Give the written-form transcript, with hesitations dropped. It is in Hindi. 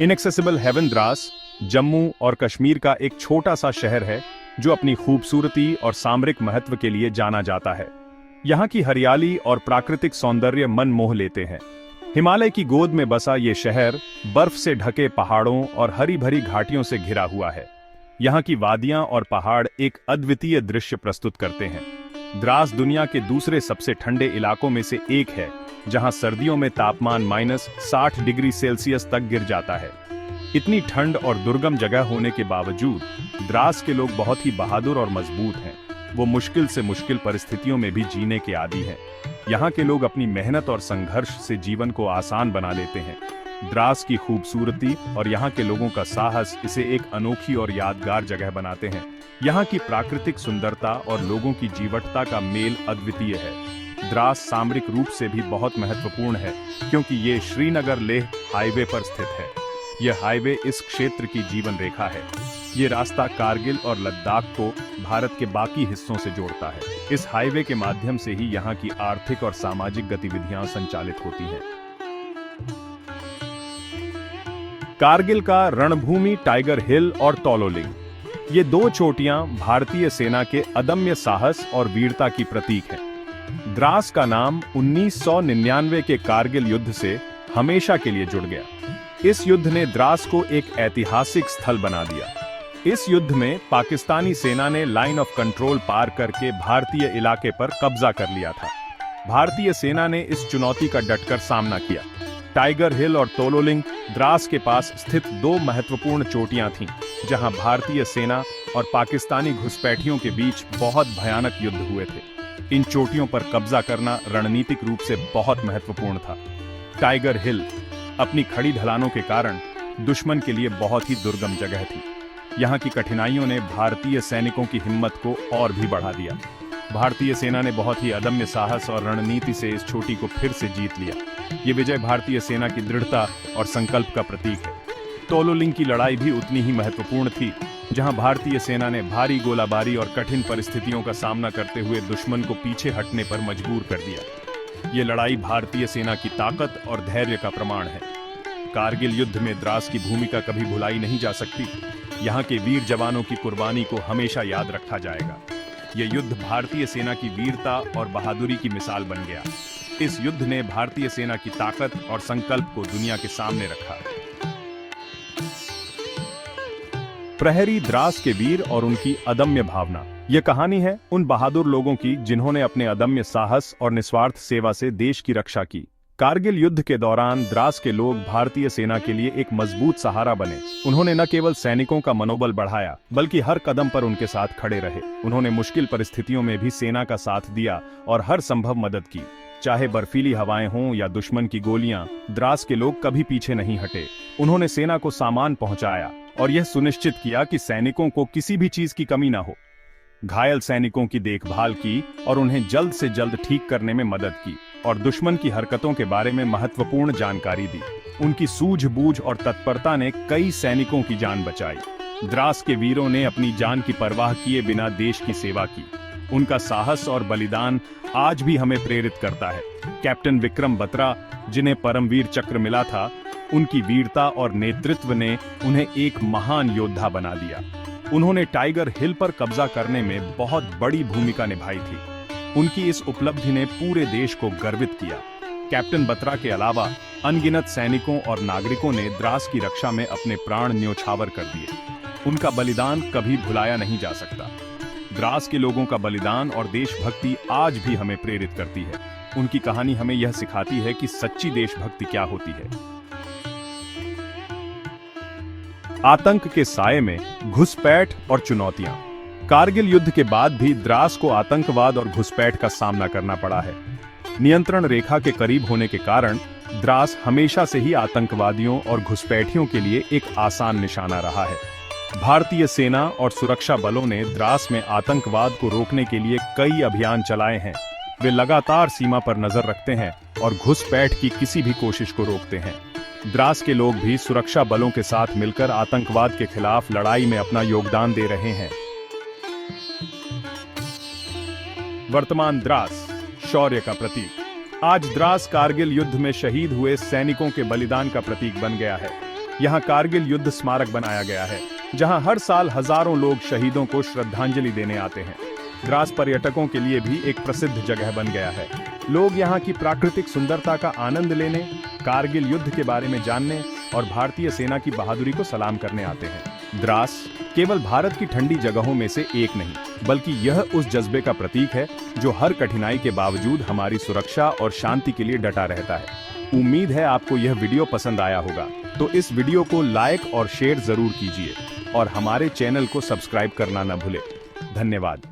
इनएक्सेसिबल हेवन द्रास जम्मू और कश्मीर का एक छोटा सा शहर है जो अपनी खूबसूरती और सामरिक महत्व के लिए जाना जाता है। यहाँ की हरियाली और प्राकृतिक सौंदर्य मन मोह लेते हैं। हिमालय की गोद में बसा ये शहर बर्फ से ढके पहाड़ों और हरी भरी घाटियों से घिरा हुआ है। यहाँ की वादियां और पहाड़ एक अद्वितीय दृश्य प्रस्तुत करते हैं। द्रास दुनिया के दूसरे सबसे ठंडे इलाकों में से एक है, जहां सर्दियों में तापमान -60 डिग्री सेल्सियस तक गिर जाता है। इतनी ठंड और दुर्गम जगह होने के बावजूद द्रास के लोग बहुत ही बहादुर और मजबूत हैं। वो मुश्किल से मुश्किल परिस्थितियों में भी जीने के आदी हैं। यहाँ के लोग अपनी मेहनत और संघर्ष से जीवन को आसान बना लेते हैं। द्रास की खूबसूरती और यहाँ के लोगों का साहस इसे एक अनोखी और यादगार जगह बनाते हैं। यहाँ की प्राकृतिक सुंदरता और लोगों की जीवटता का मेल अद्वितीय है। द्रास सामरिक रूप से भी बहुत महत्वपूर्ण है, क्योंकि ये श्रीनगर लेह हाईवे पर स्थित है। यह हाईवे इस क्षेत्र की जीवन रेखा है। ये रास्ता कारगिल और लद्दाख को भारत के बाकी हिस्सों से जोड़ता है। इस हाईवे के माध्यम से ही यहाँ की आर्थिक और सामाजिक गतिविधियां संचालित होती हैं। कारगिल का रणभूमि, टाइगर हिल और तोलोलिंग, ये दो चोटियां भारतीय सेना के अदम्य साहस और वीरता की प्रतीक हैं। द्रास का नाम 1999 के कारगिल युद्ध से हमेशा के लिए जुड़ गया। इस युद्ध ने द्रास को एक ऐतिहासिक स्थल बना दिया। इस युद्ध में पाकिस्तानी सेना ने लाइन ऑफ कंट्रोल पार करके भारतीय इलाके पर कब्जा कर लिया था। भारतीय सेना ने इस चुनौती का डटकर सामना किया। टाइगर हिल और तोलोलिंग द्रास के पास स्थित दो महत्वपूर्ण चोटियां थीं, जहां भारतीय सेना और पाकिस्तानी घुसपैठियों के बीच बहुत भयानक युद्ध हुए थे। इन चोटियों पर कब्जा करना रणनीतिक रूप से बहुत महत्वपूर्ण था। टाइगर हिल अपनी खड़ी ढलानों के कारण दुश्मन के लिए बहुत ही दुर्गम जगह थी। यहाँ की कठिनाइयों ने भारतीय सैनिकों की हिम्मत को और भी बढ़ा दिया। भारतीय सेना ने बहुत ही अदम्य साहस और रणनीति से इस चोटी को फिर से जीत लिया। ये विजय भारतीय सेना की दृढ़ता और संकल्प का प्रतीक है। तोलोलिंग की लड़ाई भी उतनी ही महत्वपूर्ण थी, जहां भारतीय सेना ने भारी गोलाबारी और कठिन परिस्थितियों का सामना करते हुए दुश्मन को पीछे हटने पर मजबूर कर दिया। ये लड़ाई भारतीय सेना की ताकत और धैर्य का प्रमाण है। कारगिल युद्ध में द्रास की भूमिका कभी भुलाई नहीं जा सकती। यहाँ के वीर जवानों की कुर्बानी को हमेशा याद रखा जाएगा। यह युद्ध भारतीय सेना की वीरता और बहादुरी की मिसाल बन गया। इस युद्ध ने भारतीय सेना की ताकत और संकल्प को दुनिया के सामने रखा। प्रहरी द्रास के वीर और उनकी अदम्य भावना। यह कहानी है उन बहादुर लोगों की जिन्होंने अपने अदम्य साहस और निस्वार्थ सेवा से देश की रक्षा की। कारगिल युद्ध के दौरान द्रास के लोग भारतीय सेना के लिए एक मजबूत सहारा बने। उन्होंने न केवल सैनिकों का मनोबल बढ़ाया, बल्कि हर कदम पर उनके साथ खड़े रहे। उन्होंने मुश्किल परिस्थितियों में भी सेना का साथ दिया और हर संभव मदद की। चाहे बर्फीली हवाएं हों या दुश्मन की गोलियां, द्रास के लोग कभी पीछे नहीं हटे। उन्होंने सेना को सामान पहुंचाया और यह सुनिश्चित किया कि सैनिकों को किसी भी चीज की कमी न हो। घायल सैनिकों की देखभाल की और उन्हें जल्द से जल्द ठीक करने में मदद की और दुश्मन की हरकतों के बारे में महत्वपूर्ण जानकारी दी। उनकी सूझबूझ और तत्परता ने कई सैनिकों की जान बचाई। द्रास के वीरों ने अपनी जान की परवाह किए बिना देश की सेवा की। उनका साहस और बलिदान आज भी हमें प्रेरित करता है। कैप्टन विक्रम बत्रा, जिन्हें परमवीर चक्र मिला था, उनकी वीरता और नेतृत्व ने उन्हें एक महान योद्धा बना दिया। उन्होंने टाइगर हिल पर कब्जा करने में बहुत बड़ी भूमिका निभाई थी। उनकी इस उपलब्धि ने पूरे देश को गर्वित किया। कैप्टन बत्रा के अलावा अनगिनत सैनिकों और नागरिकों ने द्रास की रक्षा में अपने प्राण न्योछावर कर दिए। उनका बलिदान कभी भुलाया नहीं जा सकता। द्रास के लोगों का बलिदान और देशभक्ति आज भी हमें प्रेरित करती है। उनकी कहानी हमें यह सिखाती है कि सच्ची देशभक्ति क्या होती है। आतंक के साये में घुसपैठ और चुनौतियां। कारगिल युद्ध के बाद भी द्रास को आतंकवाद और घुसपैठ का सामना करना पड़ा है। नियंत्रण रेखा के करीब होने के कारण द्रास हमेशा से ही आतंकवादियों और घुसपैठियों के लिए एक आसान निशाना रहा है। भारतीय सेना और सुरक्षा बलों ने द्रास में आतंकवाद को रोकने के लिए कई अभियान चलाए हैं। वे लगातार सीमा पर नजर रखते हैं और घुसपैठ की किसी भी कोशिश को रोकते हैं। द्रास के लोग भी सुरक्षा बलों के साथ मिलकर आतंकवाद के खिलाफ लड़ाई में अपना योगदान दे रहे हैं। वर्तमान द्रास शौर्य का प्रतीक। आज द्रास कारगिल युद्ध में शहीद हुए सैनिकों के बलिदान का प्रतीक बन गया है। यहाँ कारगिल युद्ध स्मारक बनाया गया है, जहाँ हर साल हजारों लोग शहीदों को श्रद्धांजलि देने आते हैं। द्रास पर्यटकों के लिए भी एक प्रसिद्ध जगह बन गया है। लोग यहाँ की प्राकृतिक सुंदरता का आनंद लेने, कारगिल युद्ध के बारे में जानने और भारतीय सेना की बहादुरी को सलाम करने आते हैं। द्रास केवल भारत की ठंडी जगहों में से एक नहीं, बल्कि यह उस जज्बे का प्रतीक है जो हर कठिनाई के बावजूद हमारी सुरक्षा और शांति के लिए डटा रहता है। उम्मीद है आपको यह वीडियो पसंद आया होगा, तो इस वीडियो को लाइक और शेयर जरूर कीजिए और हमारे चैनल को सब्सक्राइब करना न भूलें। धन्यवाद।